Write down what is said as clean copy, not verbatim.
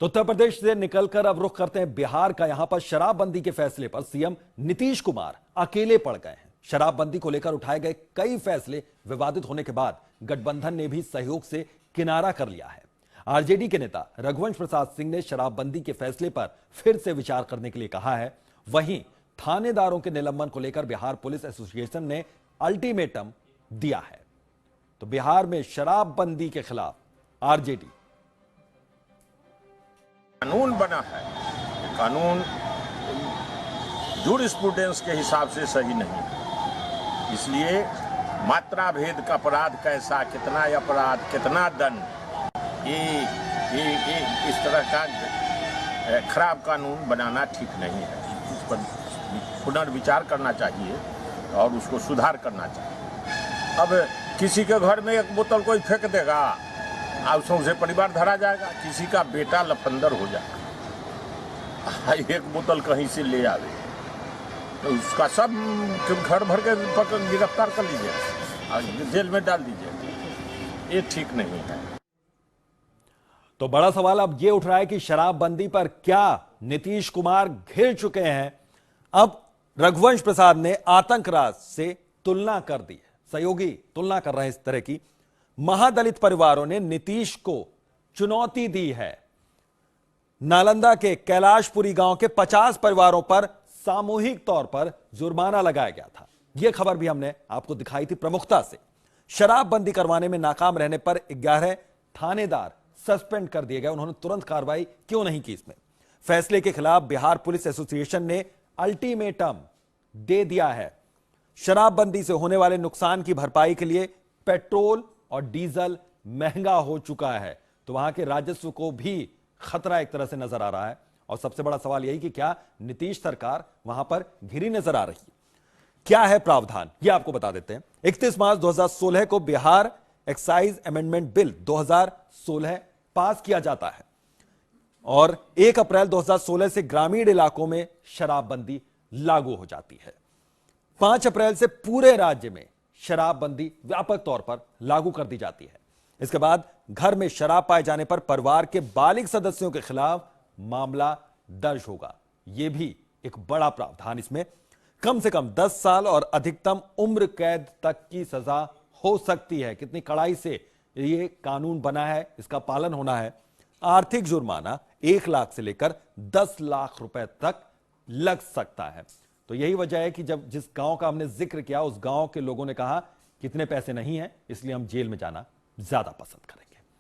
तो उत्तर प्रदेश से निकलकर अब रुख करते हैं बिहार का। यहां पर शराबबंदी के फैसले पर सीएम नीतीश कुमार अकेले पड़ गए हैं। शराबबंदी को लेकर उठाए गए कई फैसले विवादित होने के बाद गठबंधन ने भी सहयोग से किनारा कर लिया है। आरजेडी के नेता रघुवंश प्रसाद सिंह ने शराबबंदी के फैसले पर फिर से विचार करने के लिए कहा है। वहीं थानेदारों के निलंबन को लेकर बिहार पुलिस एसोसिएशन ने अल्टीमेटम दिया है। तो बिहार में शराबबंदी के खिलाफ आरजेडी कानून बना है, कानून जूरिस्प्रूडेंस के हिसाब से सही नहीं है। इसलिए मात्रा भेद का अपराध कैसा, कितना अपराध, कितना दंड, ये इस तरह का खराब कानून बनाना ठीक नहीं है। इस पर पुनर्विचार करना चाहिए और उसको सुधार करना चाहिए। अब किसी के घर में एक बोतल कोई फेंक देगा, अब सौंसे परिवार धरा जाएगा। किसी का बेटा लफंदर हो जाएगा, एक बोतल कहीं से ले आवे तो उसका सब घर भर के गिरफ्तार कर लीजिए, जेल में डाल दीजिए। ये ठीक नहीं है। तो बड़ा सवाल अब यह उठ रहा है कि शराबबंदी पर क्या नीतीश कुमार घिर चुके हैं। अब रघुवंश प्रसाद ने आतंकराज से तुलना कर दी है, सहयोगी तुलना कर रहे हैं इस तरह की। महादलित परिवारों ने नीतीश को चुनौती दी है। नालंदा के कैलाशपुरी गांव के 50 परिवारों पर सामूहिक तौर पर जुर्माना लगाया गया था। यह खबर भी हमने आपको दिखाई थी प्रमुखता से। शराबबंदी करवाने में नाकाम रहने पर 11 थानेदार सस्पेंड कर दिए गए। उन्होंने तुरंत कार्रवाई क्यों नहीं की? इसमें फैसले के खिलाफ बिहार पुलिस एसोसिएशन ने अल्टीमेटम दे दिया है। शराबबंदी से होने वाले नुकसान की भरपाई के लिए पेट्रोल और डीजल महंगा हो चुका है, तो वहां के राजस्व को भी खतरा एक तरह से नजर आ रहा है। और सबसे बड़ा सवाल यही कि क्या नीतीश सरकार वहां पर घिरी नजर आ रही है? क्या है प्रावधान, यह आपको बता देते हैं। 31 मार्च 2016 को बिहार एक्साइज अमेंडमेंट बिल 2016 पास किया जाता है और 1 अप्रैल 2016 से ग्रामीण इलाकों में शराबबंदी लागू हो जाती है। 5 अप्रैल से पूरे राज्य में शराबबंदी व्यापक तौर पर लागू कर दी जाती है। इसके बाद घर में शराब पाए जाने पर परिवार के बालिग सदस्यों के खिलाफ मामला दर्ज होगा। यह भी एक बड़ा प्रावधान। इसमें कम से कम 10 साल और अधिकतम उम्र कैद तक की सजा हो सकती है। कितनी कड़ाई से यह कानून बना है, इसका पालन होना है। आर्थिक जुर्माना 1 लाख से लेकर 10 लाख रुपए तक लग सकता है। तो यही वजह है कि जब जिस गांव का हमने जिक्र किया, उस गांव के लोगों ने कहा कि इतने पैसे नहीं हैं, इसलिए हम जेल में जाना ज्यादा पसंद करेंगे।